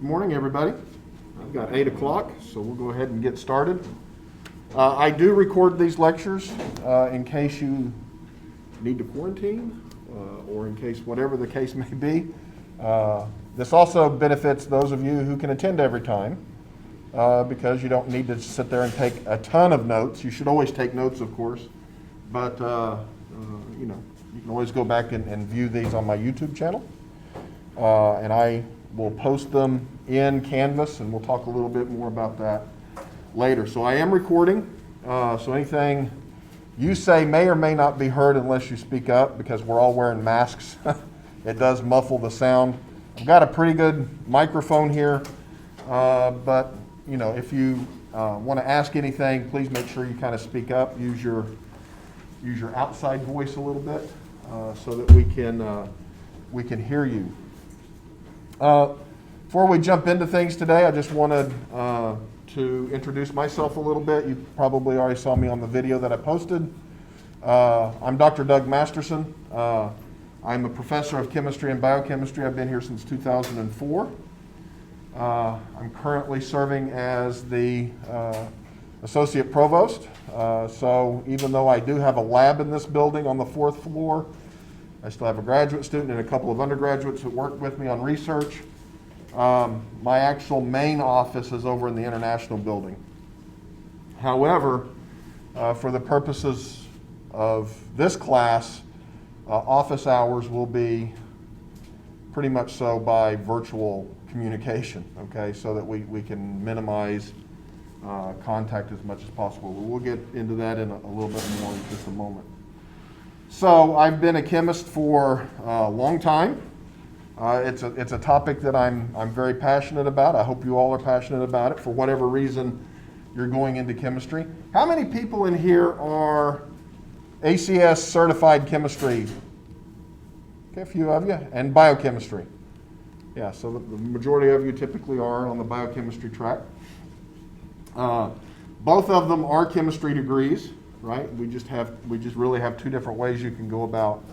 Good morning, everybody. I've got 8 o'clock, so we'll go ahead and get started. I do record these lectures in case you need to quarantine or in case whatever the case may be. This also benefits those of you who can attend every time because you don't need to sit there and take a ton of notes. You should always take notes, of course, but you can always go back and view these on my YouTube channel. And I will post them in Canvas, and we'll talk a little bit more about that later. So I am recording, so anything you say may or may not be heard unless you speak up, because we're all wearing masks. It does muffle the sound. I've got a pretty good microphone here, but if you want to ask anything, please make sure you kind of speak up. Use your outside voice a little bit so that we can hear you. Before we jump into things today, I just wanted to introduce myself a little bit. You probably already saw me on the video that I posted. I'm Dr. Doug Masterson. I'm a professor of chemistry and biochemistry. I've been here since 2004. I'm currently serving as the associate provost. So even though I do have a lab in this building on the 4th floor, I still have a graduate student and a couple of undergraduates that work with me on research. My actual main office is over in the International Building. However, for the purposes of this class, office hours will be pretty much so by virtual communication, okay, so that we can minimize contact as much as possible. We'll get into that in a little bit more in just a moment. So I've been a chemist for a long time. It's a topic that I'm very passionate about. I hope you all are passionate about it for whatever reason you're going into chemistry. How many people in here are ACS certified chemistry? Okay, a few of you. And biochemistry. Yeah, so the majority of you typically are on the biochemistry track. Both of them are chemistry degrees. Right? We just really have two different ways you can go about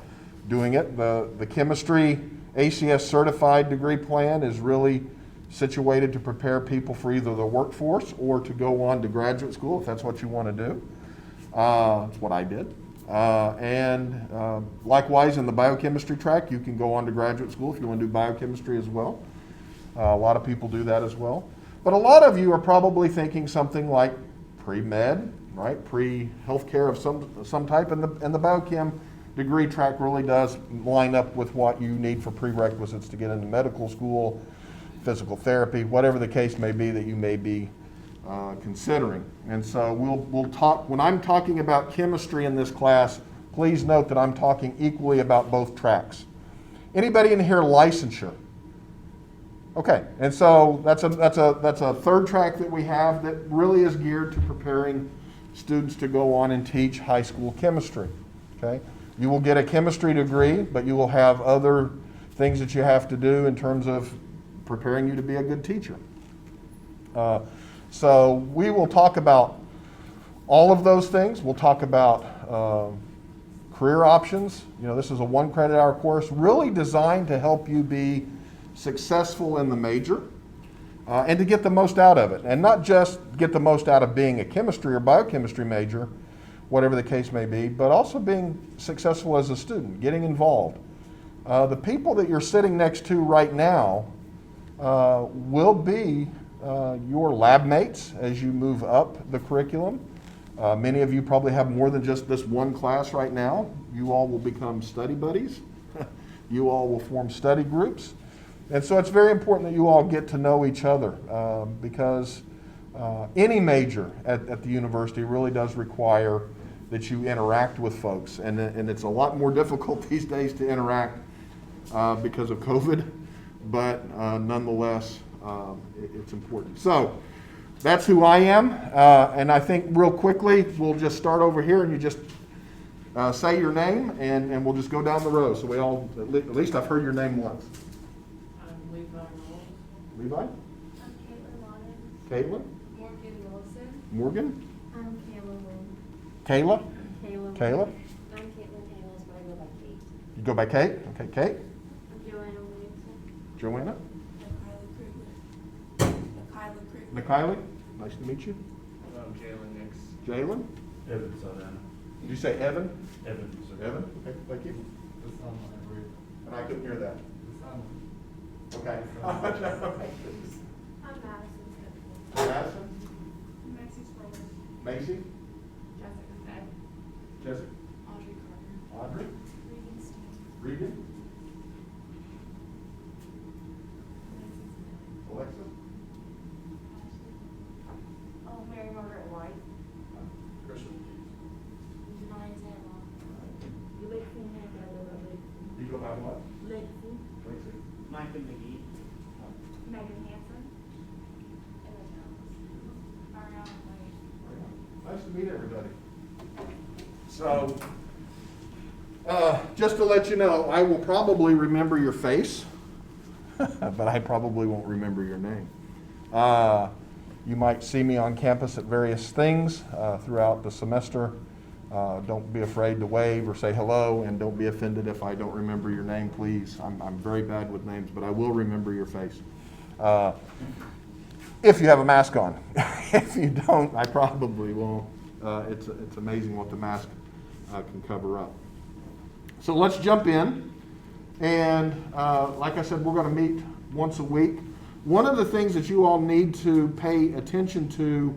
doing it. The chemistry ACS certified degree plan is really situated to prepare people for either the workforce or to go on to graduate school if that's what you want to do. That's what I did. And likewise in the biochemistry track, you can go on to graduate school if you want to do biochemistry as well. A lot of people do that as well. But a lot of you are probably thinking something like pre-med, right? Pre-healthcare of some type, and the biochem degree track really does line up with what you need for prerequisites to get into medical school, physical therapy, whatever the case may be that you may be considering. And so we'll talk, when I'm talking about chemistry in this class, please note that I'm talking equally about both tracks. Anybody in here licensure? Okay, and so that's a third track that we have that really is geared to preparing students to go on and teach high school chemistry. Okay, you will get a chemistry degree, but you will have other things that you have to do in terms of preparing you to be a good teacher. So we will talk about all of those things. We'll talk about career options. This is a 1 credit hour course really designed to help you be successful in the major and to get the most out of it. And not just get the most out of being a chemistry or biochemistry major, whatever the case may be, but also being successful as a student, getting involved. The people that you're sitting next to right now will be your lab mates as you move up the curriculum. Many of you probably have more than just this one class right now. You all will become study buddies. You all will form study groups. And so it's very important that you all get to know each other because any major at the university really does require that you interact with folks. And it's a lot more difficult these days to interact because of COVID, but nonetheless, it's important. So that's who I am. And I think real quickly, we'll just start over here and you just say your name and we'll just go down the row. So we all, at least I've heard your name once. Levi? I'm Caitlin Waters. Caitlin? Morgan Wilson. Morgan? I'm Kayla Wynn. Kayla? Kayla. Kayla? I'm Caitlin Taylor, but I go by Kate. You go by Kate? Okay, Kate. I'm Joanna Williamson. Joanna? I'm Kylie, nice to meet you. Jalen next. Jalen, Evan Savannah. did you say Evan? Evan Savannah. Evan, okay, thank you. And I couldn't hear that. Okay. I'm Madison Smith. Madison, Macy Stroller. Macy, Jessica Fay. Jessica, Audrey Carter. Audrey, Regan Steen. Regan, Macy Smith. Alexa, Oh, Mary Margaret White. Christian. Ryan Sandlot. Lexi Hancock. you go by what? Lexi. Lexi. Michael McGee. Megan Hanson. Emma Jones. Ariana Wade. Nice to meet everybody. So, just to let you know, I will probably remember your face, but I probably won't remember your name. You might see me on campus at various things throughout the semester. Don't be afraid to wave or say hello, and don't be offended if I don't remember your name, please. I'm very bad with names, but I will remember your face. If you have a mask on. If you don't, I probably won't. It's amazing what the mask can cover up. So let's jump in. And like I said, we're going to meet once a week. One of the things that you all need to pay attention to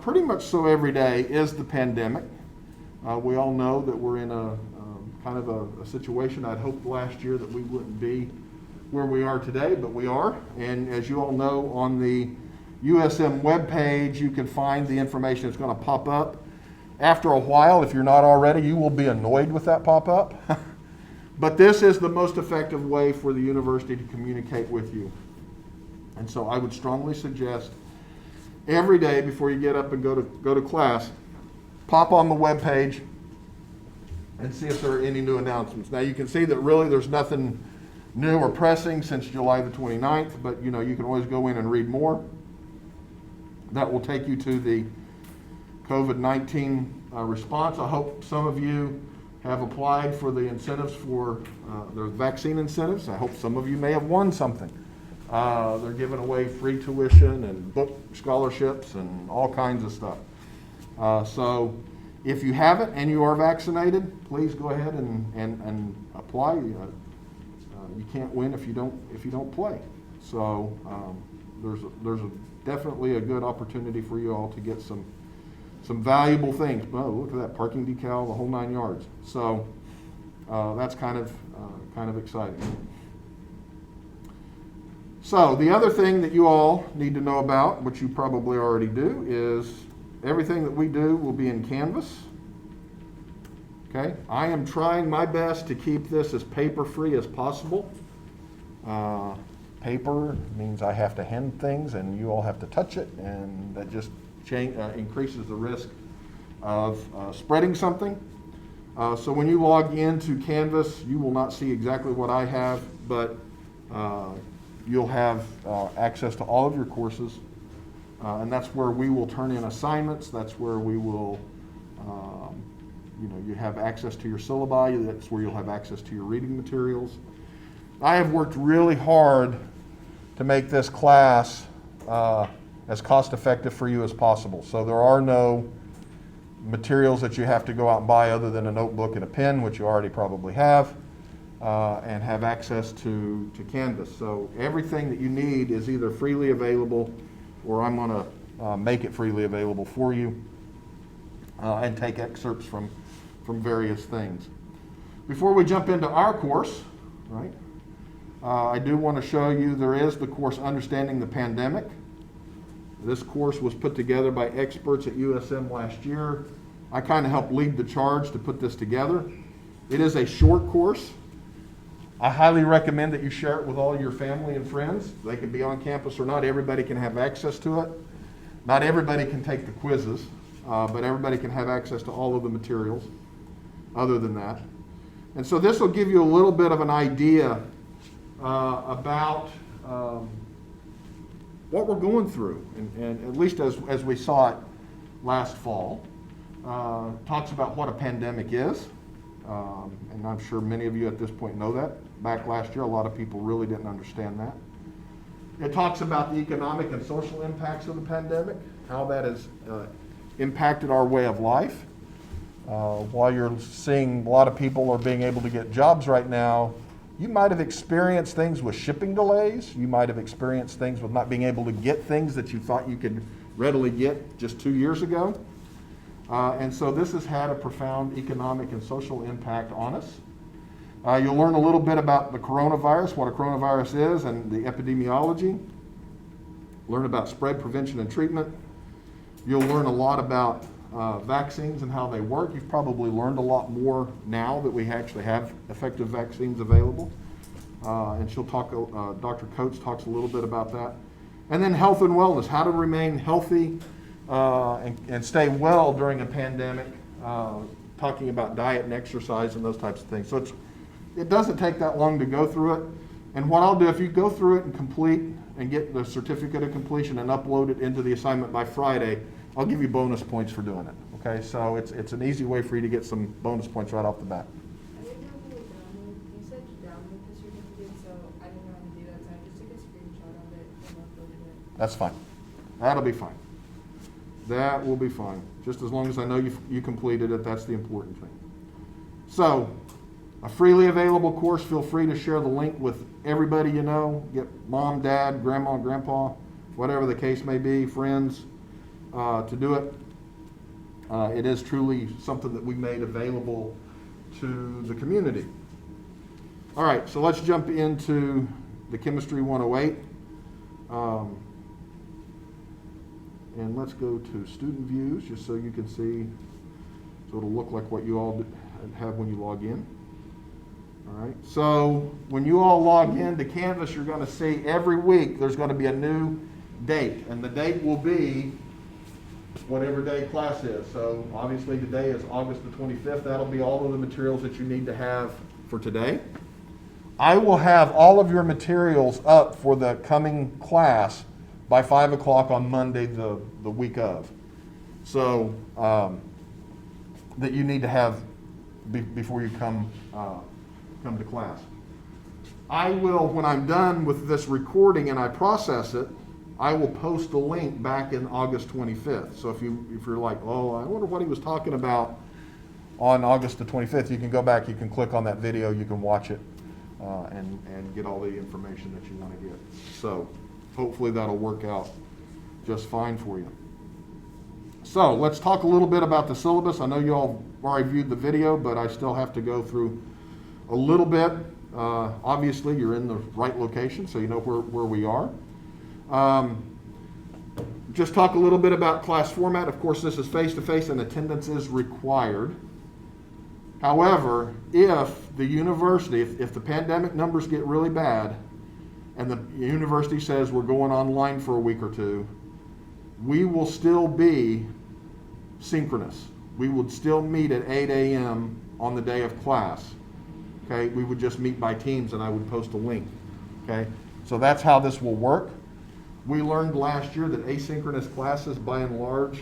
pretty much so every day is the pandemic. We all know that we're in a kind of a situation. I'd hoped last year that we wouldn't be where we are today, but we are. And as you all know, on the USM webpage, you can find the information that's going to pop up. After a while, if you're not already, you will be annoyed with that pop-up. But this is the most effective way for the university to communicate with you. And so I would strongly suggest every day before you get up and go to class, pop on the webpage and see if there are any new announcements. Now you can see that really there's nothing new or pressing since July the 29th, but you can always go in and read more. That will take you to the COVID-19 response. I hope some of you have applied for the incentives for the vaccine incentives. I hope some of you may have won something. They're giving away free tuition and book scholarships and all kinds of stuff. So if you haven't and you are vaccinated, please go ahead and apply. You can't win if you don't play. So there's definitely a good opportunity for you all to get some valuable things. Oh, look at that parking decal, the whole 9 yards. So that's kind of exciting. So the other thing that you all need to know about, which you probably already do, is everything that we do will be in Canvas. Okay, I am trying my best to keep this as paper-free as possible. Paper means I have to hand things and you all have to touch it, and that just increases the risk of spreading something. So when you log into Canvas, you will not see exactly what I have, but you'll have access to all of your courses, and that's where we will turn in assignments. That's where we will, you have access to your syllabi. That's where you'll have access to your reading materials. I have worked really hard to make this class as cost effective for you as possible. So there are no materials that you have to go out and buy other than a notebook and a pen, which you already probably have, and have access to Canvas. So everything that you need is either freely available, or I'm going to make it freely available for you and take excerpts from various things. Before we jump into our course, right, I do want to show you there is the course Understanding the Pandemic. This course was put together by experts at USM last year. I kind of helped lead the charge to put this together. It is a short course. I highly recommend that you share it with all your family and friends. They can be on campus or not. Everybody can have access to it. Not everybody can take the quizzes, but everybody can have access to all of the materials other than that. And so this will give you a little bit of an idea about what we're going through, and at least as we saw it last fall. Talks about what a pandemic is, and I'm sure many of you at this point know that. Back last year, a lot of people really didn't understand that. It talks about the economic and social impacts of the pandemic, how that has impacted our way of life. While you're seeing a lot of people are being able to get jobs right now, you might have experienced things with shipping delays. You might have experienced things with not being able to get things that you thought you could readily get just 2 years ago. And so this has had a profound economic and social impact on us. You'll learn a little bit about the coronavirus, what a coronavirus is, and the epidemiology. Learn about spread prevention and treatment. You'll learn a lot about vaccines and how they work. You've probably learned a lot more now that we actually have effective vaccines available. And she'll talk, Dr. Coates talks a little bit about that. And then health and wellness, how to remain healthy and stay well during a pandemic, talking about diet and exercise and those types of things. So it doesn't take that long to go through it. And what I'll do, if you go through it and complete and get the certificate of completion and upload it into the assignment by Friday, I'll give you bonus points for doing it. Okay, so it's an easy way for you to get some bonus points right off the bat. I didn't know how to download. You said to download the certificate, so I didn't know how to do that. So I just took a screenshot of it and uploaded it. That's fine. That'll be fine. That will be fine. Just as long as I know you completed it, that's the important thing. So, a freely available course, feel free to share the link with everybody you know. Get mom, dad, grandma, grandpa, whatever the case may be, friends, to do it. It is truly something that we made available to the community. All right, so let's jump into the Chemistry 108. And let's go to student views, just so you can see, so it'll look like what you all have when you log in. All right, so when you all log in to Canvas, you're going to see every week there's going to be a new date, and the date will be whatever day class is. So obviously today is August the 25th. That'll be all of the materials that you need to have for today. I will have all of your materials up for the coming class by 5 o'clock on Monday, the week of. So that you need to have before you come to class. I will, when I'm done with this recording and I process it, I will post the link back in August 25th. So if you're like, oh, I wonder what he was talking about on August the 25th, you can go back, you can click on that video, you can watch it, and get all the information that you want to get. So hopefully that'll work out just fine for you. So let's talk a little bit about the syllabus. I know you all already viewed the video, but I still have to go through a little bit. Obviously, you're in the right location, so you know where we are. Just talk a little bit about class format. Of course, this is face-to-face and attendance is required. However, if the university, if the pandemic numbers get really bad and the university says we're going online for a week or two, we will still be synchronous. We would still meet at 8 a.m. on the day of class. Okay, we would just meet by teams and I would post a link. Okay, so that's how this will work. We learned last year that asynchronous classes by and large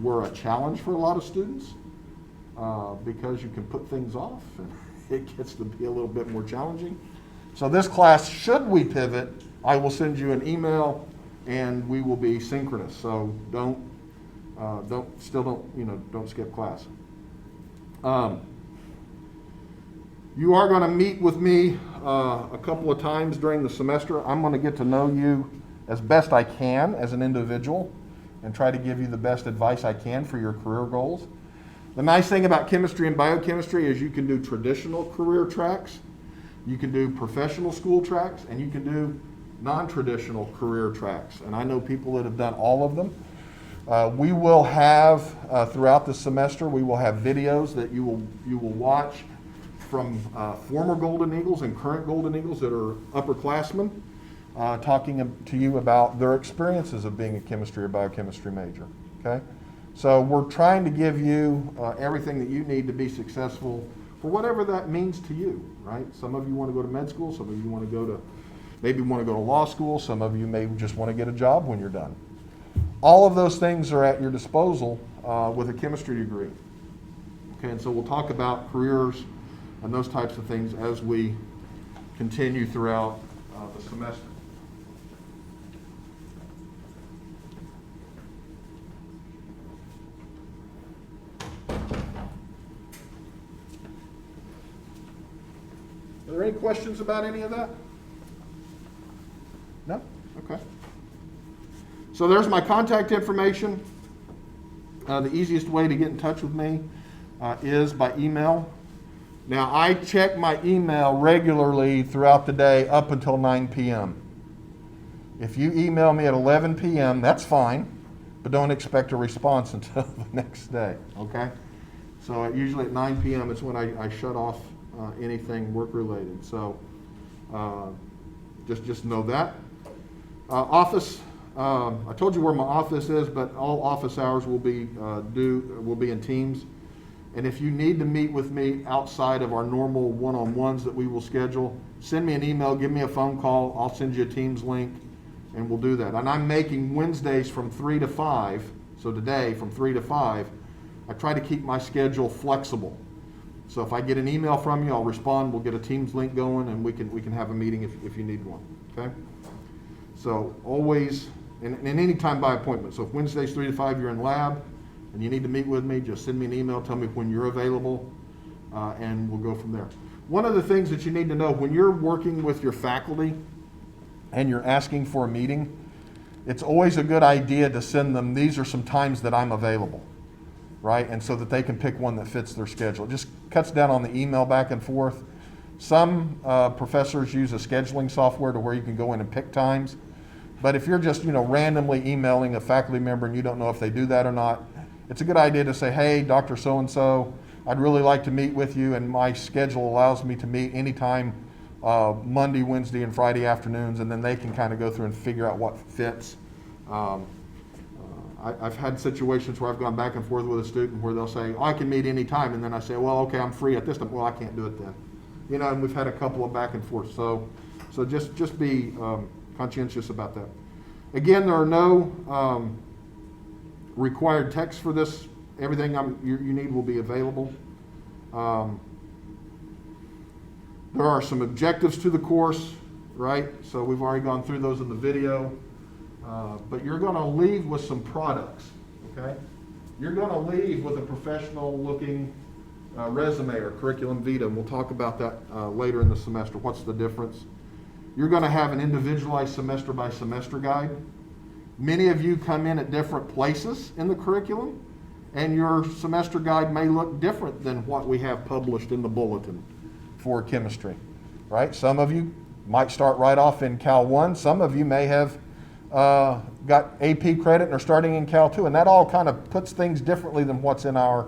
were a challenge for a lot of students because you can put things off and it gets to be a little bit more challenging. So this class, should we pivot, I will send you an email and we will be synchronous. So don't skip class. You are going to meet with me a couple of times during the semester. I'm going to get to know you as best I can as an individual and try to give you the best advice I can for your career goals. The nice thing about chemistry and biochemistry is you can do traditional career tracks, you can do professional school tracks, and you can do non-traditional career tracks. And I know people that have done all of them. We will have, throughout the semester, we will have videos that you will watch from former Golden Eagles and current Golden Eagles that are upperclassmen, talking to you about their experiences of being a chemistry or biochemistry major. Okay, so we're trying to give you everything that you need to be successful for whatever that means to you. Right? Some of you want to go to med school. Some of you want to go to law school. Some of you may just want to get a job when you're done. All of those things are at your disposal with a chemistry degree. Okay, and so we'll talk about careers and those types of things as we continue throughout the semester. questions about any of that? No? Okay. So there's my contact information. The easiest way to get in touch with me is by email. Now, I check my email regularly throughout the day up until 9 p.m. If you email me at 11 p.m., that's fine, but don't expect a response until the next day, okay? So usually at 9 p.m. is when I shut off anything work-related. So just know that. Office, I told you where my office is, but all office hours will be in Teams. And if you need to meet with me outside of our normal one-on-ones that we will schedule, send me an email, give me a phone call, I'll send you a Teams link, and we'll do that. And I'm making Wednesdays from 3 to 5, so today from 3 to 5, I try to keep my schedule flexible. So if I get an email from you, I'll respond, we'll get a Teams link going, and we can have a meeting if you need one, okay? So always, and any time by appointment. So if Wednesdays 3 to 5 you're in lab, and you need to meet with me, just send me an email, tell me when you're available, and we'll go from there. One of the things that you need to know, when you're working with your faculty and you're asking for a meeting, it's always a good idea to send them, these are some times that I'm available, right? And so that they can pick one that fits their schedule. It just cuts down on the email back and forth. Some professors use a scheduling software to where you can go in and pick times. But if you're just, randomly emailing a faculty member and you don't know if they do that or not, it's a good idea to say, hey, Dr. So-and-so, I'd really like to meet with you, and my schedule allows me to meet anytime Monday, Wednesday, and Friday afternoons, and then they can kind of go through and figure out what fits. I've had situations where I've gone back and forth with a student where they'll say, I can meet any time, and then I say, well, okay, I'm free at this time. Well, I can't do it then. And we've had a couple of back and forth. So just be conscientious about that. Again, there are no required text for this. Everything you need will be available. There are some objectives to the course, right? So we've already gone through those in the video. But you're going to leave with some products, okay? You're going to leave with a professional-looking resume or curriculum vitae, and we'll talk about that later in the semester. What's the difference? You're going to have an individualized semester-by-semester guide. Many of you come in at different places in the curriculum, and your semester guide may look different than what we have published in the bulletin for chemistry, right? Some of you might start right off in Cal 1. Some of you may have got AP credit and are starting in Cal 2, and that all kind of puts things differently than what's in our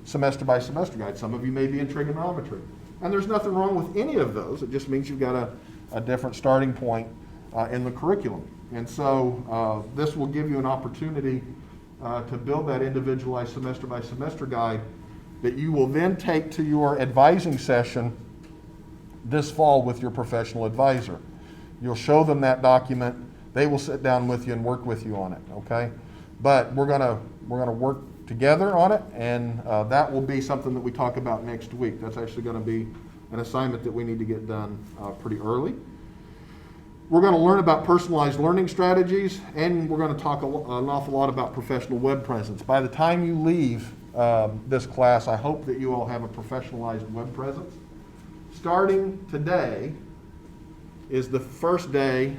semester-by-semester guide. Some of you may be in trigonometry, and there's nothing wrong with any of those. It just means you've got a different starting point in the curriculum. And so this will give you an opportunity to build that individualized semester-by-semester guide that you will then take to your advising session this fall with your professional advisor. You'll show them that document. They will sit down with you and work with you on it, okay? But we're gonna work together on it, and that will be something that we talk about next week. That's actually gonna be an assignment that we need to get done pretty early. We're going to learn about personalized learning strategies, and we're going to talk an awful lot about professional web presence. By the time you leave this class, I hope that you all have a professionalized web presence. Starting today is the first day,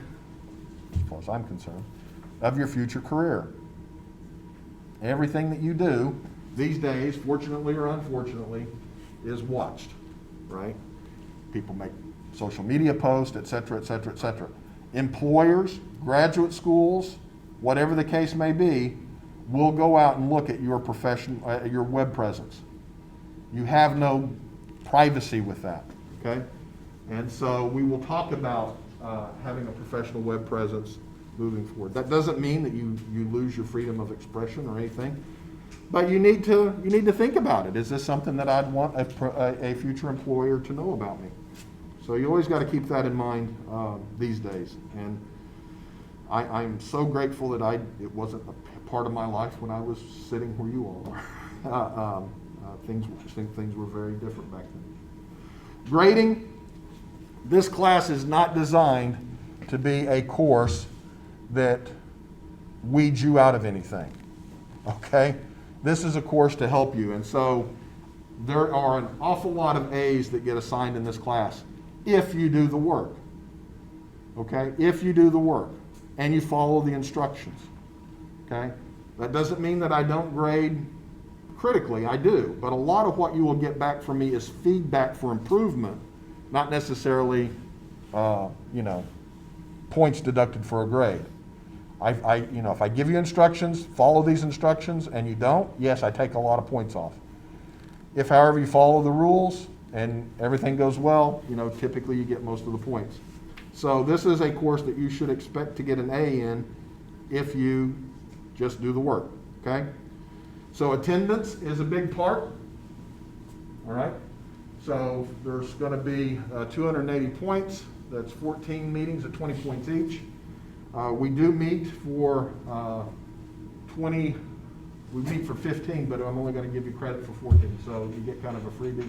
as far as I'm concerned, of your future career. Everything that you do these days, fortunately or unfortunately, is watched, right? People make social media posts, et cetera, et cetera, et cetera. Employers, graduate schools, whatever the case may be, will go out and look at your your web presence. You have no privacy with that, okay? And so we will talk about having a professional web presence moving forward. That doesn't mean that you lose your freedom of expression or anything, but you need to think about it. Is this something that I'd want a future employer to know about me? So you always got to keep that in mind these days. And I'm so grateful that it wasn't a part of my life when I was sitting where you all are. Things were very different back then. Grading. This class is not designed to be a course that weeds you out of anything. Okay? This is a course to help you. And so there are an awful lot of A's that get assigned in this class. if you do the work. Okay? If you do the work and you follow the instructions. Okay? That doesn't mean that I don't grade critically. I do. But a lot of what you will get back from me is feedback for improvement, not necessarily, points deducted for a grade. If I give you instructions, follow these instructions, and you don't, yes, I take a lot of points off. If, however, you follow the rules and everything goes well, typically you get most of the points. So this is a course that you should expect to get an A in if you just do the work, okay? So attendance is a big part, all right? So there's going to be 280 points. That's 14 meetings at 20 points each. We do meet for 20, we meet for 15, but I'm only going to give you credit for 14, so you get kind of a freebie.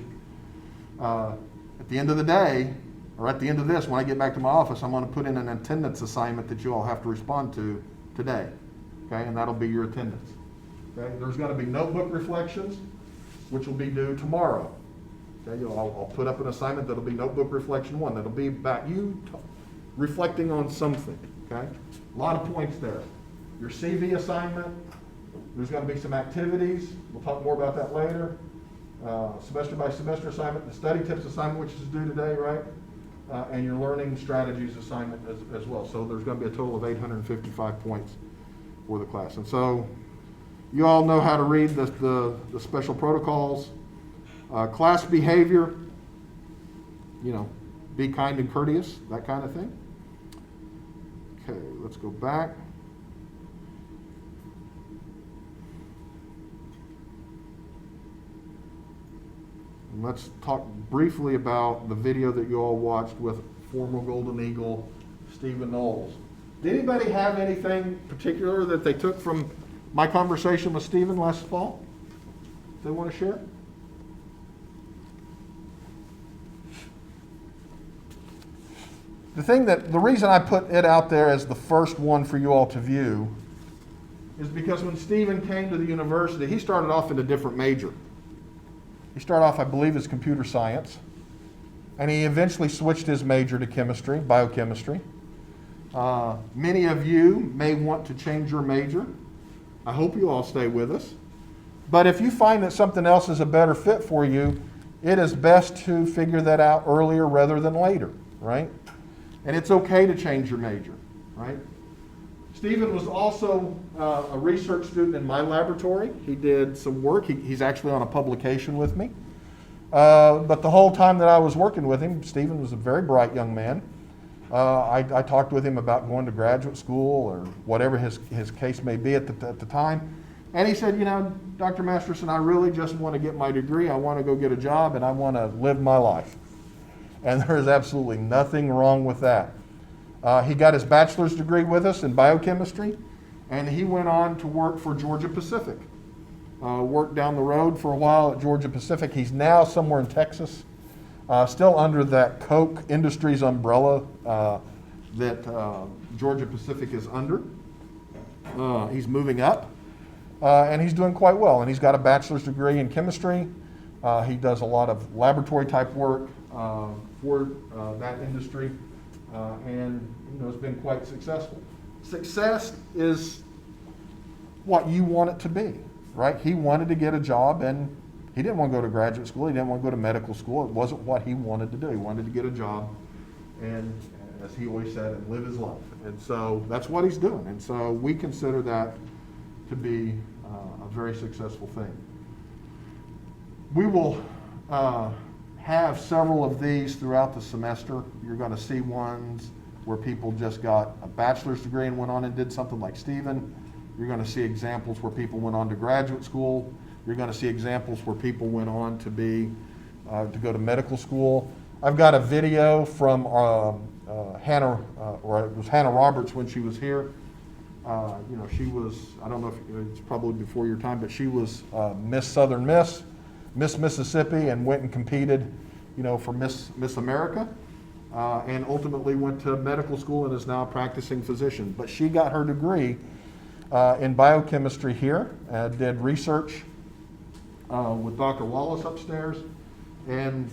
At the end of the day, or at the end of this, when I get back to my office, I'm going to put in an attendance assignment that you all have to respond to today, okay? And that'll be your attendance, okay? There's going to be notebook reflections, which will be due tomorrow. Okay, I'll put up an assignment that'll be notebook reflection 1. That'll be about you reflecting on something, okay? A lot of points there. Your CV assignment, there's going to be some activities. We'll talk more about that later. Semester by semester assignment, the study tips assignment, which is due today, right? And your learning strategies assignment as well. So there's going to be a total of 855 points for the class. And so you all know how to read the special protocols. Class behavior, be kind and courteous, that kind of thing. Okay, let's go back. And let's talk briefly about the video that you all watched with former Golden Eagle Stephen Knowles. Did anybody have anything particular that they took from my conversation with Stephen last fall they want to share? The reason I put it out there as the first one for you all to view is because when Stephen came to the university, he started off in a different major. He started off, I believe, as computer science, and he eventually switched his major to chemistry, biochemistry. Many of you may want to change your major. I hope you all stay with us. But if you find that something else is a better fit for you, it is best to figure that out earlier rather than later, right? And it's okay to change your major, right? Stephen was also a research student in my laboratory. He did some work. He's actually on a publication with me. But the whole time that I was working with him, Stephen was a very bright young man. I talked with him about going to graduate school or whatever his case may be at the time. And he said, Dr. Masterson, I really just want to get my degree. I want to go get a job, and I want to live my life. And there is absolutely nothing wrong with that. He got his bachelor's degree with us in biochemistry, and he went on to work for Georgia Pacific. Worked down the road for a while at Georgia Pacific. He's now somewhere in Texas, still under that Koch Industries umbrella that Georgia Pacific is under. He's moving up, and he's doing quite well. And he's got a bachelor's degree in chemistry. He does a lot of laboratory type work for that industry, and has been quite successful. Success is what you want it to be, right? He wanted to get a job, and he didn't want to go to graduate school. He didn't want to go to medical school. It wasn't what he wanted to do. He wanted to get a job, and as he always said, and live his life. And so that's what he's doing. And so we consider that to be a very successful thing. We will have several of these throughout the semester. You're going to see ones where people just got a bachelor's degree and went on and did something like Stephen. You're going to see examples where people went on to graduate school. You're going to see examples where people went on to go to medical school. I've got a video from Hannah, or it was Hannah Roberts when she was here. She was, I don't know if it's probably before your time, but she was Miss Southern Miss Mississippi, and went and competed, for Miss America, and ultimately went to medical school and is now a practicing physician. But she got her degree in biochemistry here, did research with Dr. Wallace upstairs, and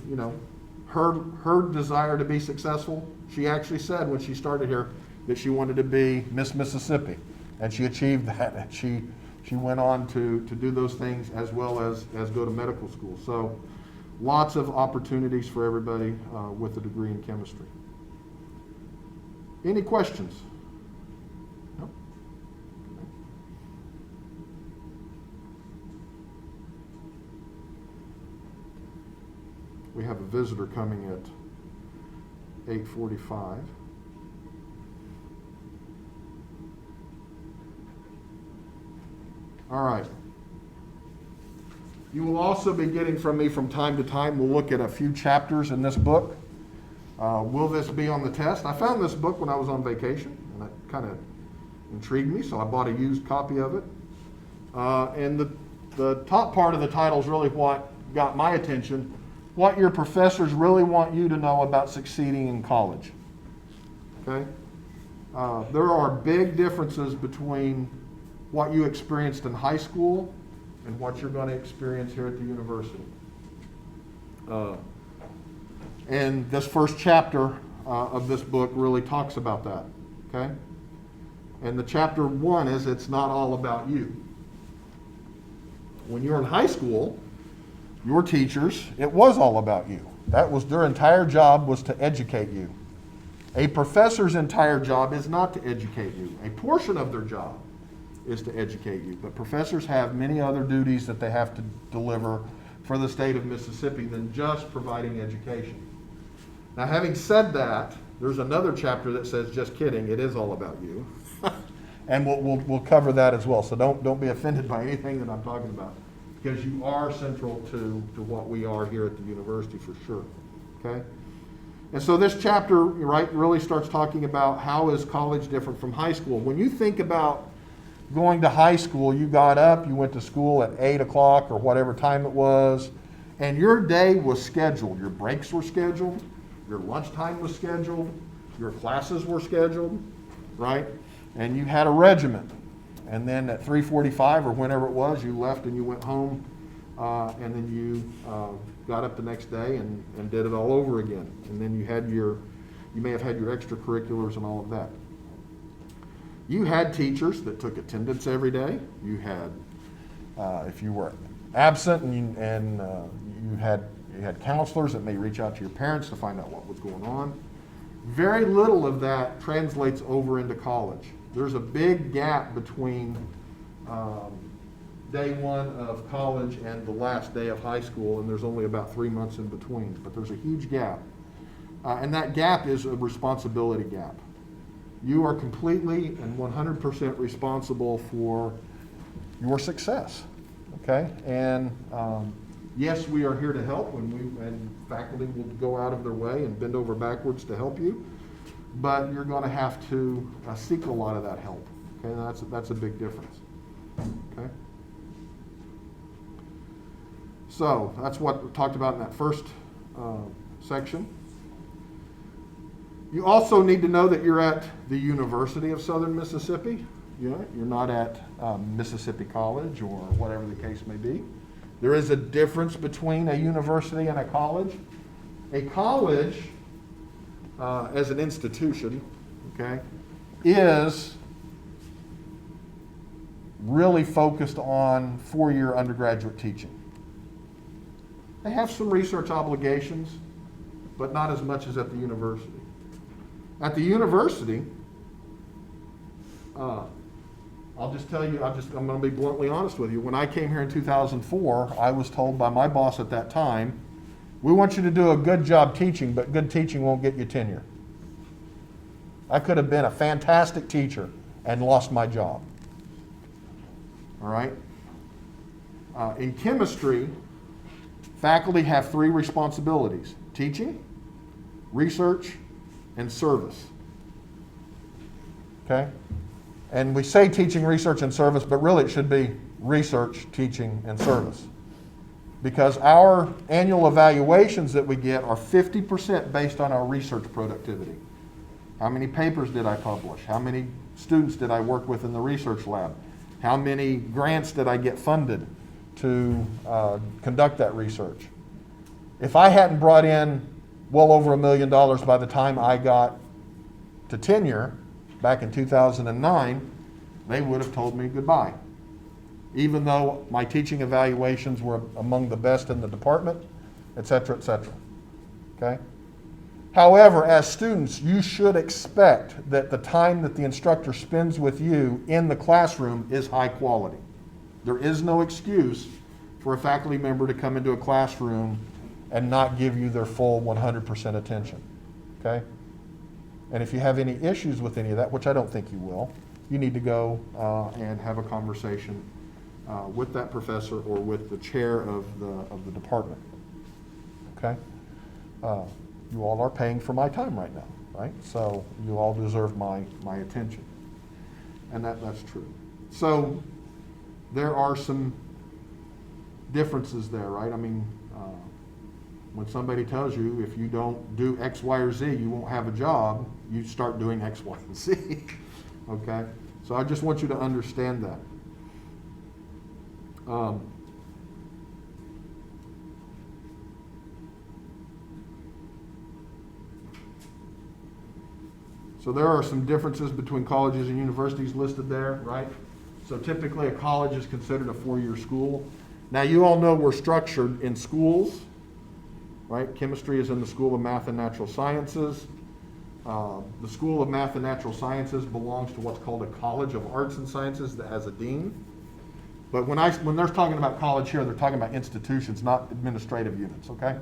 her desire to be successful, she actually said when she started here that she wanted to be Miss Mississippi, and she achieved that. And she went on to do those things as well as go to medical school. So lots of opportunities for everybody with a degree in chemistry. Any questions? No? We have a visitor coming at 8:45. All right. You will also be getting from me from time to time, we'll look at a few chapters in this book. Will this be on the test? I found this book when I was on vacation, and it kind of intrigued me, so I bought a used copy of it. And the top part of the title is really what got my attention, what your professors really want you to know about succeeding in college. Okay? There are big differences between what you experienced in high school and what you're going to experience here at the university. And this first chapter of this book really talks about that, okay? And the chapter 1 is it's not all about you. When you're in high school, your teachers, it was all about you. That was their entire job, was to educate you. A professor's entire job is not to educate you. A portion of their job is to educate you. But professors have many other duties that they have to deliver for the state of Mississippi than just providing education. Now, having said that, there's another chapter that says, just kidding, it is all about you. And we'll cover that as well. So don't be offended by anything that I'm talking about, because you are central to what we are here at the university for sure. Okay? And so this chapter, right, really starts talking about how is college different from high school. When you think about going to high school, you got up, you went to school at 8 o'clock or whatever time it was, and your day was scheduled. Your breaks were scheduled, your lunchtime was scheduled, your classes were scheduled, right? And you had a regimen. And then at 3:45 or whenever it was, you left and you went home, and then you got up the next day and did it all over again. And then you may have had your extracurriculars and all of that. You had teachers that took attendance every day. You had, if you were absent, and you had counselors that may reach out to your parents to find out what was going on. Very little of that translates over into college. There's a big gap between day one of college and the last day of high school, and there's only about 3 months in between. But there's a huge gap, and that gap is a responsibility gap. You are completely and 100% responsible for your success, okay? And yes, we are here to help, and faculty will go out of their way and bend over backwards to help you, but you're going to have to seek a lot of that help, okay? And that's a big difference, okay? So that's what we talked about in that first section. You also need to know that you're at the University of Southern Mississippi. You're not at Mississippi College or whatever the case may be. There is a difference between a university and a college. A college, as an institution, okay, is really focused on four-year undergraduate teaching. They have some research obligations, but not as much as at the university. At the university, I'll just tell you, I'm going to be bluntly honest with you. When I came here in 2004, I was told by my boss at that time, we want you to do a good job teaching, but good teaching won't get you tenure. I could have been a fantastic teacher and lost my job. All right? In chemistry, faculty have 3 responsibilities: teaching, research, and service. Okay? And we say teaching, research, and service, but really it should be research, teaching, and service. Because our annual evaluations that we get are 50% based on our research productivity. How many papers did I publish? How many students did I work with in the research lab? How many grants did I get funded to conduct that research? If I hadn't brought in well over $1 million by the time I got to tenure back in 2009, they would have told me goodbye. Even though my teaching evaluations were among the best in the department, et cetera, et cetera. Okay? However, as students, you should expect that the time that the instructor spends with you in the classroom is high quality. There is no excuse for a faculty member to come into a classroom and not give you their full 100% attention. Okay? And if you have any issues with any of that, which I don't think you will, you need to go and have a conversation with that professor or with the chair of the department. Okay? You all are paying for my time right now, right? So you all deserve my attention. And that's true. So there are some differences there, right? I mean, when somebody tells you if you don't do X, Y, or Z, you won't have a job, you start doing X, Y, and Z. Okay? So I just want you to understand that. So there are some differences between colleges and universities listed there, right? So typically a college is considered a four-year school. Now you all know we're structured in schools, right? Chemistry is in the School of Math and Natural Sciences. The School of Math and Natural Sciences belongs to what's called a College of Arts and Sciences that has a dean. But when they're talking about college here, they're talking about institutions, not administrative units, okay?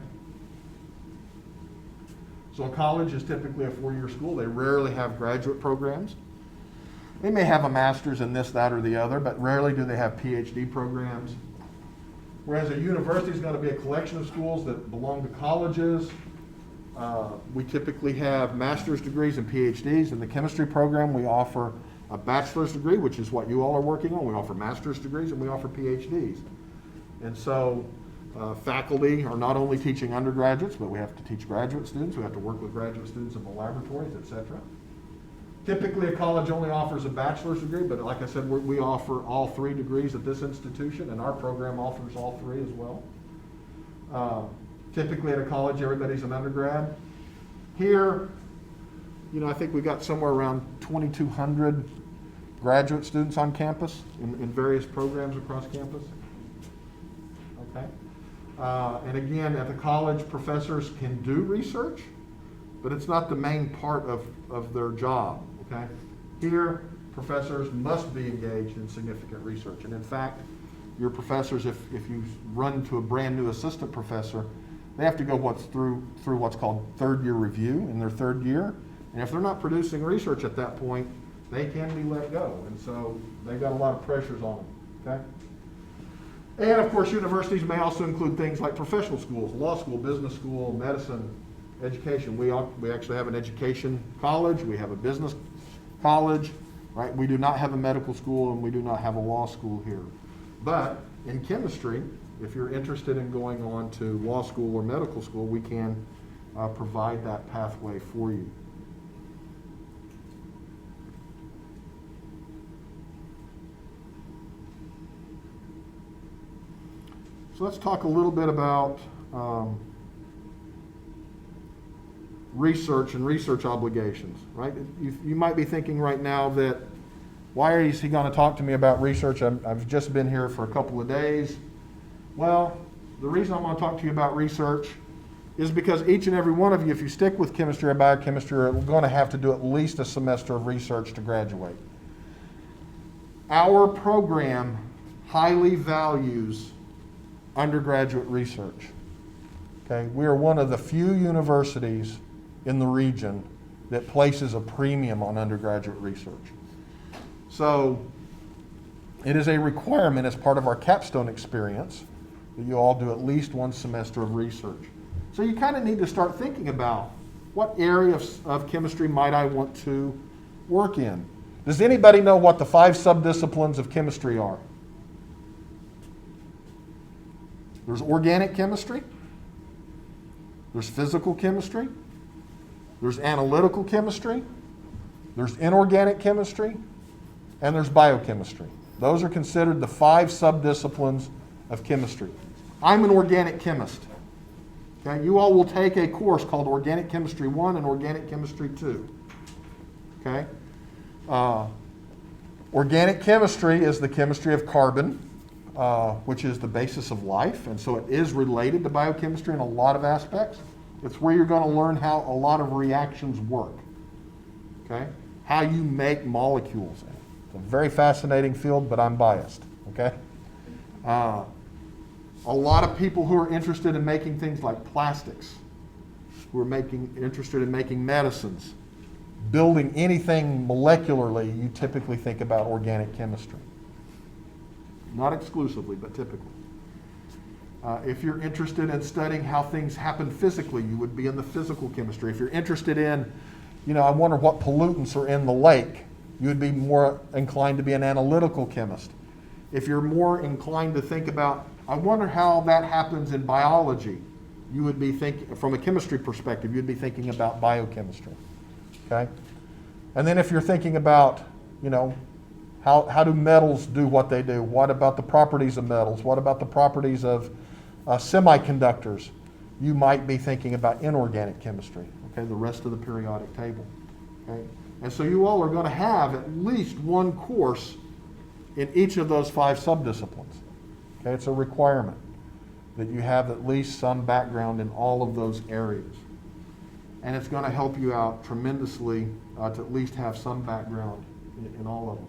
So a college is typically a four-year school. They rarely have graduate programs. They may have a master's in this, that, or the other, but rarely do they have PhD programs. Whereas a university is going to be a collection of schools that belong to colleges. We typically have master's degrees and PhDs. In the chemistry program, we offer a bachelor's degree, which is what you all are working on. We offer master's degrees and we offer PhDs. And so faculty are not only teaching undergraduates, but we have to teach graduate students. We have to work with graduate students in the laboratories, et cetera. Typically, a college only offers a bachelor's degree, but like I said, we offer all three degrees at this institution, and our program offers all three as well. Typically at a college, everybody's an undergrad. Here, you know, I think we got somewhere around 2,200 graduate students on campus in various programs across campus. Okay. And again, at the college, professors can do research, but it's not the main part of their job. Okay. Here, professors must be engaged in significant research. And in fact, your professors, if you run to a brand new assistant professor, they have to go through what's called third-year review in their third year. And if they're not producing research at that point, they can be let go. And so they've got a lot of pressures on them. Okay? And of course, universities may also include things like professional schools, law school, business school, medicine, education. We actually have an education college. We have a business college. Right? We do not have a medical school, and we do not have a law school here. But in chemistry, if you're interested in going on to law school or medical school, we can provide that pathway for you. So let's talk a little bit about research and research obligations, right? You might be thinking right now that, why is he going to talk to me about research? I've just been here for a couple of days. Well, the reason I'm going to talk to you about research is because each and every one of you, if you stick with chemistry or biochemistry, are going to have to do at least a semester of research to graduate. Our program highly values undergraduate research. Okay, we are one of the few universities in the region that places a premium on undergraduate research. So it is a requirement as part of our capstone experience that you all do at least one semester of research. So you kind of need to start thinking about what area of chemistry might I want to work in. Does anybody know what the 5 subdisciplines of chemistry are? There's organic chemistry, there's physical chemistry, there's analytical chemistry, there's inorganic chemistry, and there's biochemistry. Those are considered the 5 subdisciplines of chemistry. I'm an organic chemist. Okay, you all will take a course called Organic Chemistry 1 and Organic Chemistry 2. Okay? Organic chemistry is the chemistry of carbon, which is the basis of life, and so it is related to biochemistry in a lot of aspects. It's where you're going to learn how a lot of reactions work. Okay? How you make molecules. It's a very fascinating field, but I'm biased. Okay? A lot of people who are interested in making things like plastics, who are interested in making medicines, building anything molecularly, you typically think about organic chemistry. Not exclusively, but typically. If you're interested in studying how things happen physically, you would be in the physical chemistry. If you're interested in, I wonder what pollutants are in the lake, you would be more inclined to be an analytical chemist. If you're more inclined to think about, I wonder how that happens in biology, you would be thinking, from a chemistry perspective, you'd be thinking about biochemistry. Okay? And then if you're thinking about, how do metals do what they do? What about the properties of metals? What about the properties of semiconductors? You might be thinking about inorganic chemistry, okay, the rest of the periodic table. Okay? And so you all are going to have at least one course in each of those 5 subdisciplines. Okay? It's a requirement that you have at least some background in all of those areas. And it's going to help you out tremendously to at least have some background in all of them.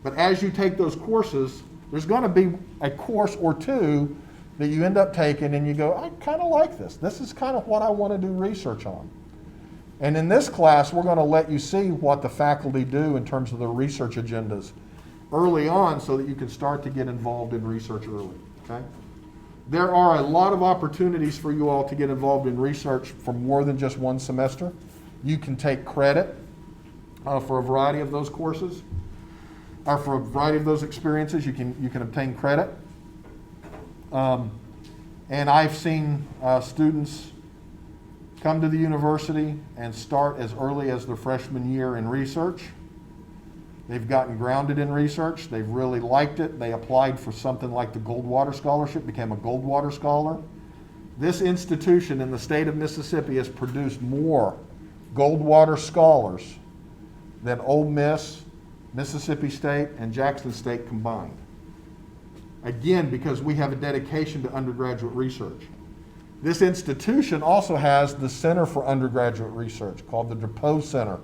But as you take those courses, there's going to be a course or two that you end up taking and you go, I kind of like this. This is kind of what I want to do research on. And in this class, we're going to let you see what the faculty do in terms of the research agendas early on so that you can start to get involved in research early. Okay? There are a lot of opportunities for you all to get involved in research for more than just one semester. You can take credit for a variety of those courses, or for a variety of those experiences. You can obtain credit. And I've seen students come to the university and start as early as their freshman year in research. They've gotten grounded in research. They've really liked it. They applied for something like the Goldwater Scholarship, became a Goldwater Scholar. This institution in the state of Mississippi has produced more Goldwater Scholars than Ole Miss, Mississippi State, and Jackson State combined. Again, because we have a dedication to undergraduate research. This institution also has the Center for Undergraduate Research, called the DuPont Center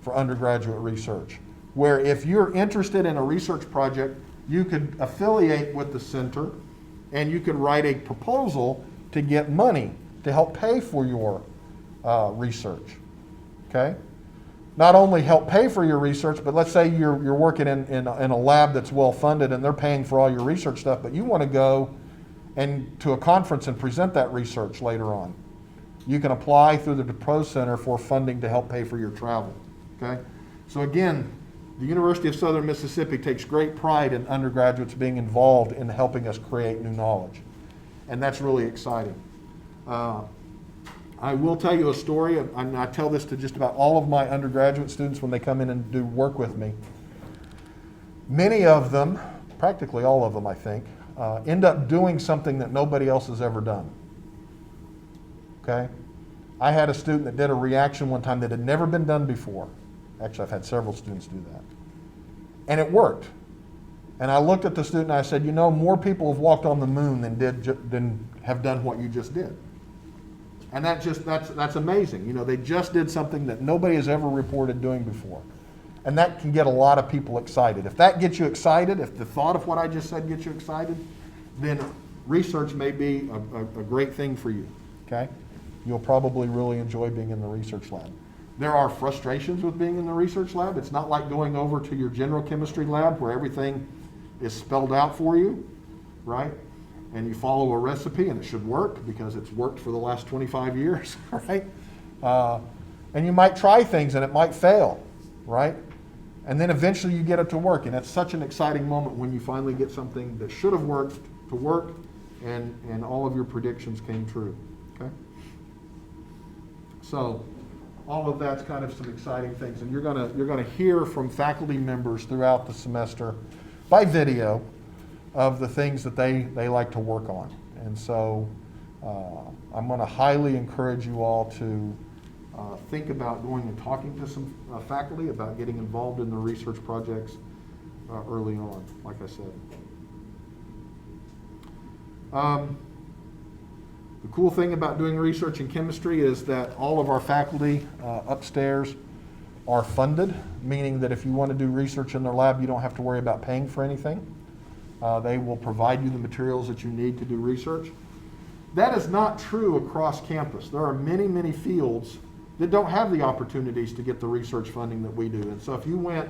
for Undergraduate Research, where if you're interested in a research project, you could affiliate with the center and you could write a proposal to get money to help pay for your research. Okay? Not only help pay for your research, but let's say you're working in a lab that's well funded and they're paying for all your research stuff, but you want to go to a conference and present that research later on. You can apply through the DuPont Center for funding to help pay for your travel. Okay? So again, the University of Southern Mississippi takes great pride in undergraduates being involved in helping us create new knowledge. And that's really exciting. I will tell you a story, and I tell this to just about all of my undergraduate students when they come in and do work with me. Many of them, practically all of them I think, end up doing something that nobody else has ever done. Okay? I had a student that did a reaction one time that had never been done before. Actually, I've had several students do that. And it worked. And I looked at the student and I said, more people have walked on the moon than have done what you just did. And that's amazing. They just did something that nobody has ever reported doing before. And that can get a lot of people excited. If that gets you excited, if the thought of what I just said gets you excited, then research may be a great thing for you. Okay? You'll probably really enjoy being in the research lab. There are frustrations with being in the research lab. It's not like going over to your general chemistry lab where everything is spelled out for you, right? And you follow a recipe and it should work because it's worked for the last 25 years, right? And you might try things and it might fail, right? And then eventually you get it to work, and it's such an exciting moment when you finally get something that should have worked to work and all of your predictions came true, okay? So all of that's kind of some exciting things, and you're gonna hear from faculty members throughout the semester by video of the things that they like to work on. And so I'm going to highly encourage you all to think about going and talking to some faculty about getting involved in the research projects early on, like I said. The cool thing about doing research in chemistry is that all of our faculty upstairs are funded, meaning that if you want to do research in their lab, you don't have to worry about paying for anything. They will provide you the materials that you need to do research. That is not true across campus. There are many, many fields that don't have the opportunities to get the research funding that we do. And so if you went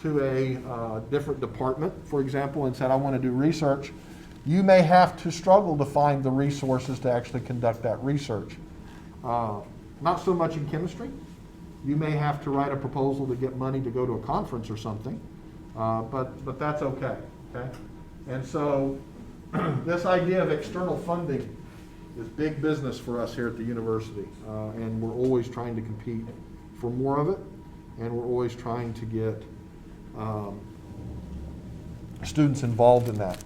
to a different department, for example, and said, I want to do research, you may have to struggle to find the resources to actually conduct that research. Not so much in chemistry. You may have to write a proposal to get money to go to a conference or something, but that's okay. And so this idea of external funding is big business for us here at the university, and we're always trying to compete for more of it, and we're always trying to get students involved in that.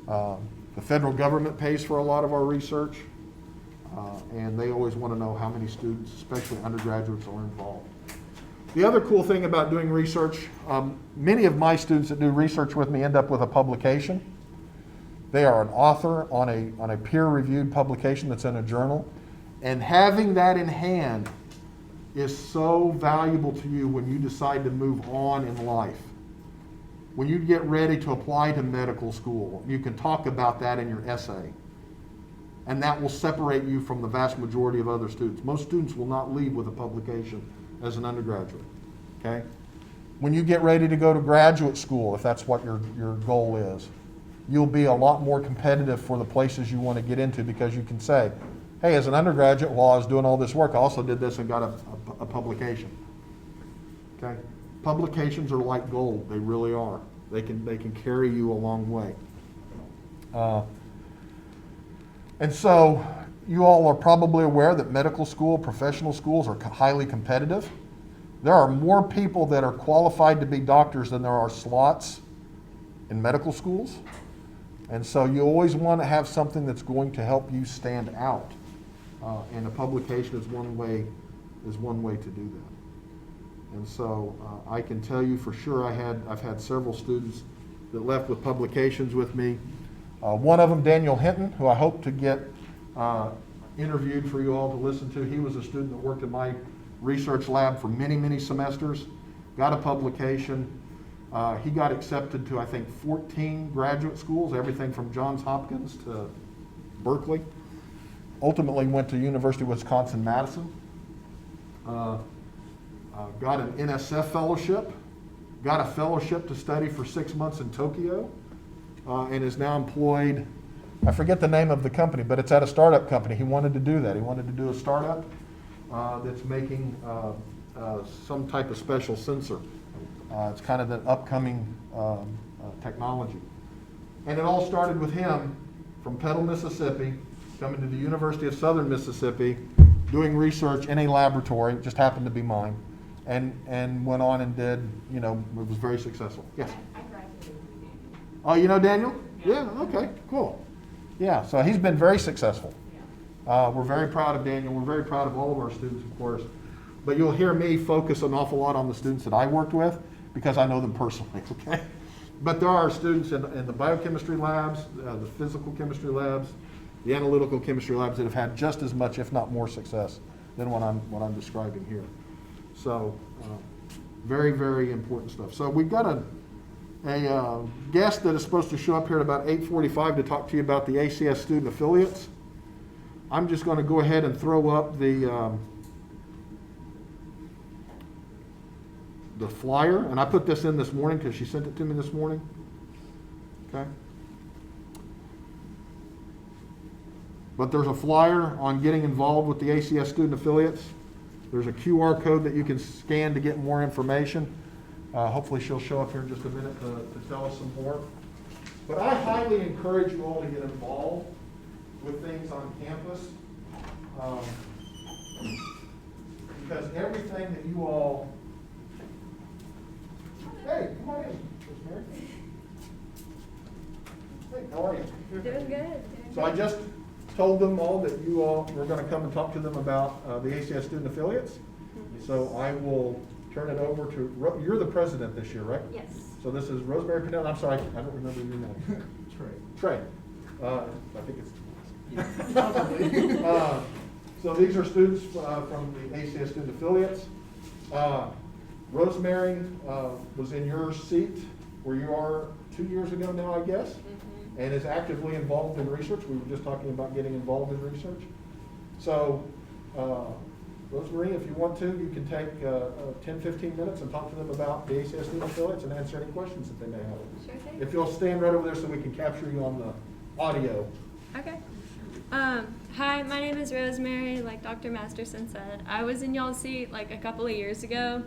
The federal government pays for a lot of our research, and they always want to know how many students, especially undergraduates, are involved. The other cool thing about doing research, many of my students that do research with me end up with a publication. They are an author on a peer-reviewed publication that's in a journal, and having that in hand is so valuable to you when you decide to move on in life. When you get ready to apply to medical school, you can talk about that in your essay. And that will separate you from the vast majority of other students. Most students will not leave with a publication as an undergraduate, okay? When you get ready to go to graduate school, if that's what your goal is, you'll be a lot more competitive for the places you want to get into because you can say, hey, as an undergraduate, while I was doing all this work, I also did this and got a publication, okay? Publications are like gold. They really are. They can carry you a long way. And so you all are probably aware that medical school, professional schools are highly competitive. There are more people that are qualified to be doctors than there are slots in medical schools. And so you always want to have something that's going to help you stand out. And a publication is one way to do that. And so I can tell you for sure I've had several students that left with publications with me. One of them, Daniel Hinton, who I hope to get interviewed for you all to listen to. He was a student that worked in my research lab for many, many semesters, got a publication. He got accepted to, I think, 14 graduate schools, everything from Johns Hopkins to Berkeley. Ultimately went to University of Wisconsin-Madison. Got an NSF fellowship, got a fellowship to study for 6 months in Tokyo, and is now employed. I forget the name of the company, but it's at a startup company. He wanted to do that. He wanted to do a startup that's making some type of special sensor. It's kind of the upcoming technology. And it all started with him from Petal, Mississippi, coming to the University of Southern Mississippi, doing research in a laboratory, just happened to be mine, and went on and did, it was very successful. Yes? I graduated with Daniel. Oh, you know Daniel? Yeah, okay, cool. Yeah, so he's been very successful. We're very proud of Daniel. We're very proud of all of our students, of course. But you'll hear me focus an awful lot on the students that I worked with because I know them personally, okay? But there are students in the biochemistry labs, the physical chemistry labs, the analytical chemistry labs that have had just as much, if not more, success than what I'm describing here. So, very, very important stuff. So we've got a guest that is supposed to show up here at about 8:45 to talk to you about the ACS student affiliates. I'm just going to go ahead and throw up the flyer, and I put this in this morning because she sent it to me this morning. Okay. But there's a flyer on getting involved with the ACS student affiliates. There's a QR code that you can scan to get more information. Hopefully she'll show up here in just a minute to tell us some more. But I highly encourage you all to get involved with things on campus because everything that you all... Hey, come on in, Miss Mary. Hey, how are you? Doing good. So I just told them all that you all were going to come and talk to them about the ACS student affiliates. So I will turn it over to, you're the president this year, right? Yes. So this is Rosemary Pinnell. I'm sorry, I don't remember your name. Trey. I think it's. So these are students from the ACS student affiliates. Rosemary was in your seat where you are 2 years ago now, I guess, and is actively involved in research. We were just talking about getting involved in research. So, Rosemary, if you want to, you can take 10-15 minutes and talk to them about the ACS student affiliates and answer any questions that they may have. Sure thing. If you'll stand right over there so we can capture you on the audio. Okay. Hi, my name is Rosemary. Like Dr. Masterson said, I was in y'all's seat like a couple of years ago.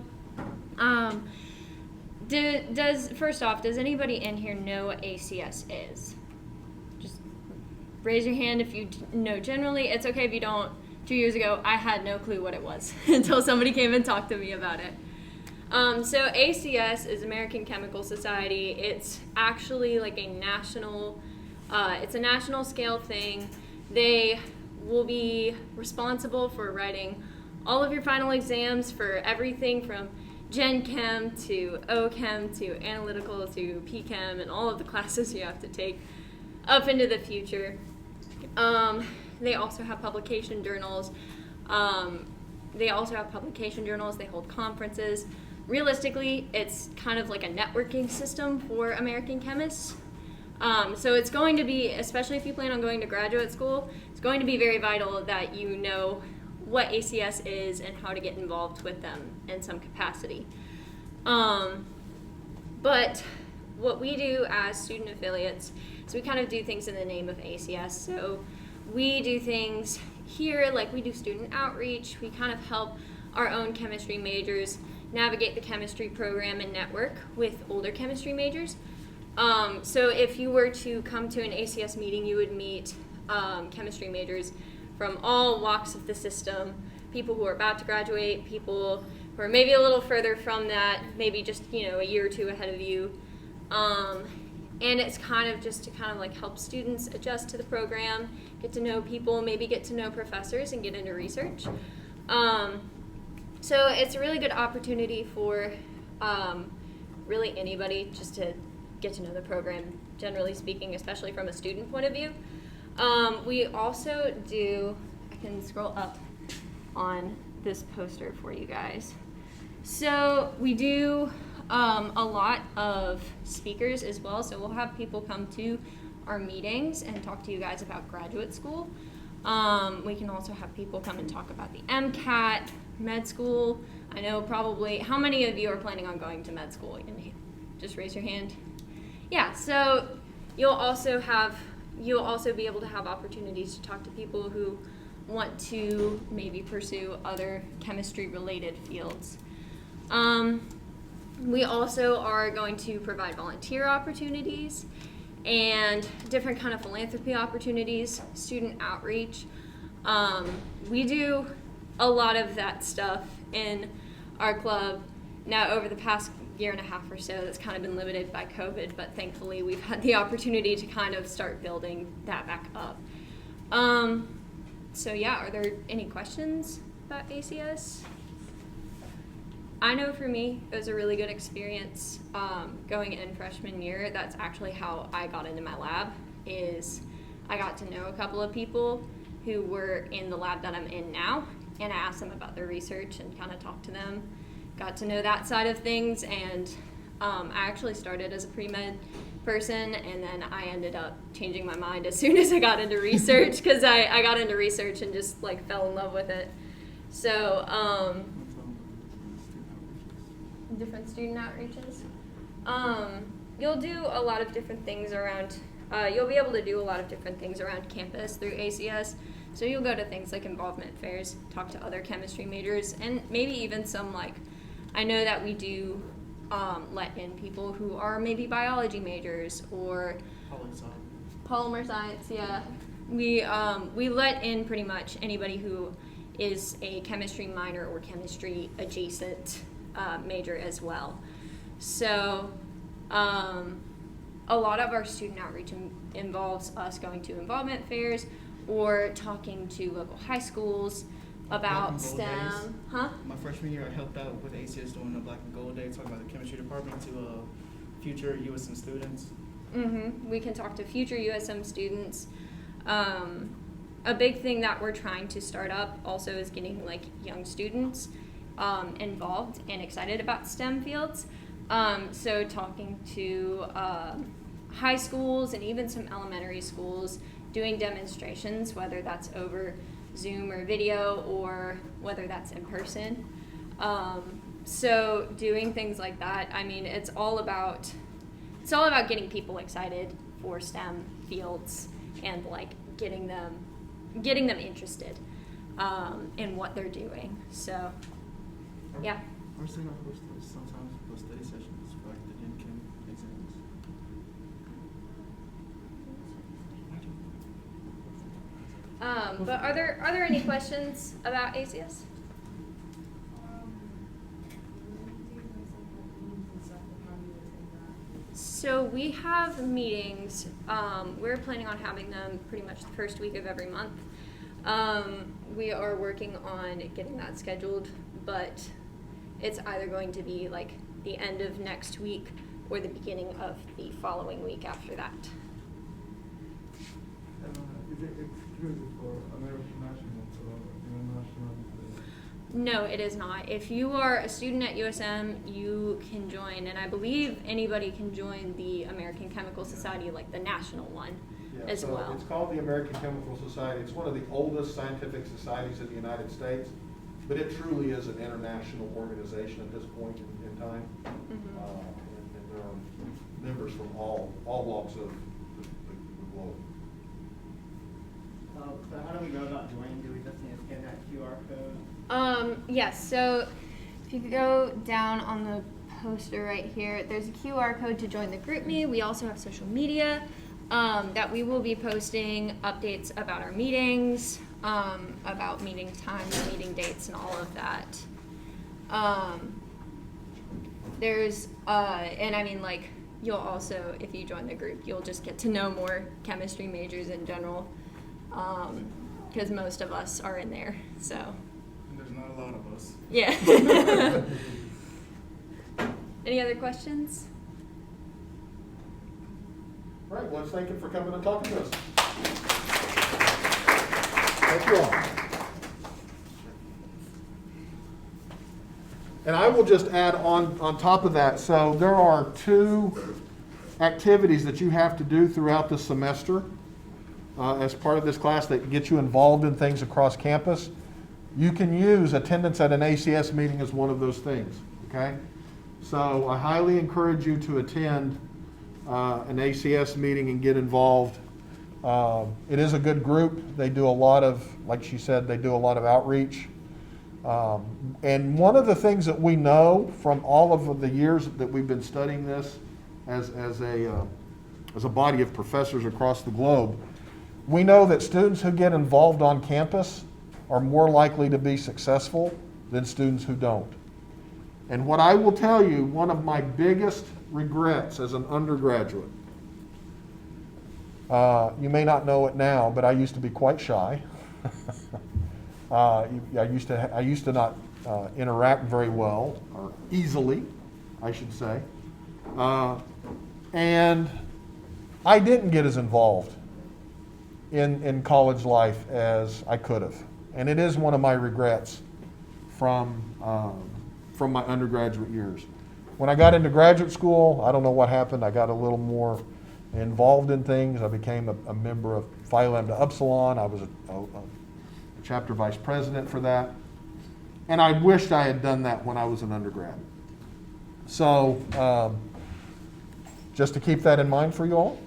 First off, does anybody in here know what ACS is? Just raise your hand if you know generally. It's okay if you don't. 2 years ago, I had no clue what it was until somebody came and talked to me about it. So ACS is American Chemical Society. It's actually like a national, it's a national scale thing. They will be responsible for writing all of your final exams for everything from Gen Chem to O-Chem to Analytical to P-Chem and all of the classes you have to take up into the future. They also have publication journals. They hold conferences. Realistically, it's kind of like a networking system for American chemists. So it's going to be, especially if you plan on going to graduate school, it's going to be very vital that you know what ACS is and how to get involved with them in some capacity. But what we do as student affiliates is we kind of do things in the name of ACS. So we do things here, like we do student outreach. We kind of help our own chemistry majors navigate the chemistry program and network with older chemistry majors. So if you were to come to an ACS meeting, you would meet chemistry majors from all walks of the system, people who are about to graduate, people who are maybe a little further from that, maybe just a year or two ahead of you. And it's kind of just to kind of like help students adjust to the program, get to know people, maybe get to know professors and get into research. So it's a really good opportunity for really anybody just to get to know the program, generally speaking, especially from a student point of view. We also do, I can scroll up on this poster for you guys. So we do a lot of speakers as well, so we'll have people come to our meetings and talk to you guys about graduate school. We can also have people come and talk about the MCAT, med school. I know probably, how many of you are planning on going to med school? Just raise your hand. Yeah, so you'll also be able to have opportunities to talk to people who want to maybe pursue other chemistry-related fields. We also are going to provide volunteer opportunities and different kind of philanthropy opportunities, student outreach. We do a lot of that stuff in our club. Now, over the past year and a half or so, that's kind of been limited by COVID, but thankfully we've had the opportunity to kind of start building that back up. So yeah, are there any questions about ACS? I know for me, it was a really good experience going in freshman year. That's actually how I got into my lab, is I got to know a couple of people who were in the lab that I'm in now, and I asked them about their research and kind of talked to them. Got to know that side of things, and I actually started as a pre-med person, and then I ended up changing my mind as soon as I got into research, because I got into research and just like fell in love with it. So different student outreaches. You'll do a lot of different things around, you'll be able to do a lot of different things around campus through ACS. So you'll go to things like involvement fairs, talk to other chemistry majors, and maybe even some like, I know that we do let in people who are maybe biology majors or polymer science, yeah. We let in pretty much anybody who is a chemistry minor or chemistry adjacent major as well. So a lot of our student outreach involves us going to involvement fairs or talking to local high schools about Black and Gold STEM. Days. Huh? My freshman year, I helped out with ACS doing the Black and Gold Day, talking about the chemistry department to future USM students. We can talk to future USM students. A big thing that we're trying to start up also is getting like young students involved and excited about STEM fields. So talking to high schools and even some elementary schools, doing demonstrations, whether that's over Zoom or video or whether that's in person. So doing things like that, I mean, it's all about getting people excited for STEM fields and like getting them interested in what they're doing. So, yeah. We're still gonna host those sometimes those study sessions for like the Gen Chem exams. But are there any questions about ACS? So we have meetings. We're planning on having them pretty much the first week of every month. We are working on getting that scheduled, but it's either going to be like the end of next week or the beginning of the following week after that. Is it exclusive for American nationals or international? No, it is not. If you are a student at USM, you can join, and I believe anybody can join the American Chemical Society, like the national one, as so well. It's called the American Chemical Society. It's one of the oldest scientific societies in the United States, but it truly is an international organization at this point in time. Mhm. And there are members from all walks of the globe. So how do we go about joining? Do we just need to scan that QR code? Yes, so if you could go down on the poster right here, there's a QR code to join the GroupMe. We also have social media that we will be posting updates about our meetings, about meeting times, meeting dates, and all of that. There's, and I mean, like, you'll also, if you join the group, you'll just get to know more chemistry majors in general, because most of us are in there, so. And there's not a lot of us. Yeah. Any other questions? All right, well, let's thank you for coming and talking to us. Thank you all. And I will just add on top of that, so there are 2 activities that you have to do throughout the semester as part of this class that get you involved in things across campus. You can use attendance at an ACS meeting as one of those things, okay? So I highly encourage you to attend an ACS meeting and get involved. It is a good group. They do a lot of, like she said, they do a lot of outreach. And one of the things that we know from all of the years that we've been studying this as a body of professors across the globe, we know that students who get involved on campus are more likely to be successful than students who don't. And what I will tell you, one of my biggest regrets as an undergraduate, you may not know it now, but I used to be quite shy. I used to not interact very well, or easily, I should say. And I didn't get as involved in college life as I could have. And it is one of my regrets from my undergraduate years. When I got into graduate school, I don't know what happened. I got a little more involved in things. I became a member of Phi Lambda Upsilon. I was a chapter vice president for that. And I wished I had done that when I was an undergrad. So just to keep that in mind for you all,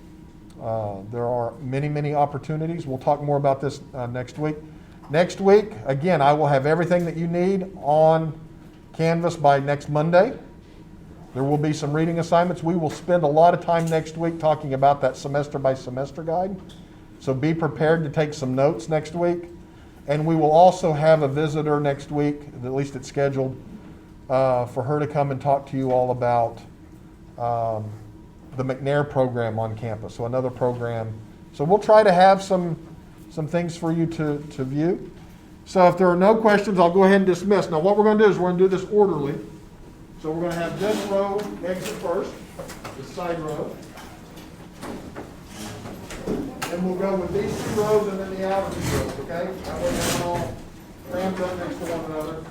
there are many, many opportunities. We'll talk more about this next week. Next week, again, I will have everything that you need on Canvas by next Monday. There will be some reading assignments. We will spend a lot of time next week talking about that semester by semester guide. So be prepared to take some notes next week. And we will also have a visitor next week, at least it's scheduled, for her to come and talk to you all about the McNair program on campus, so another program. So we'll try to have some some things for you to view. So if there are no questions, I'll go ahead and dismiss. Now what we're going to do is we're going to do this orderly. So we're going to have this row exit first, the side row. Then we'll go with these two rows and then the outer two rows, okay? That way they're all crammed up next to one another.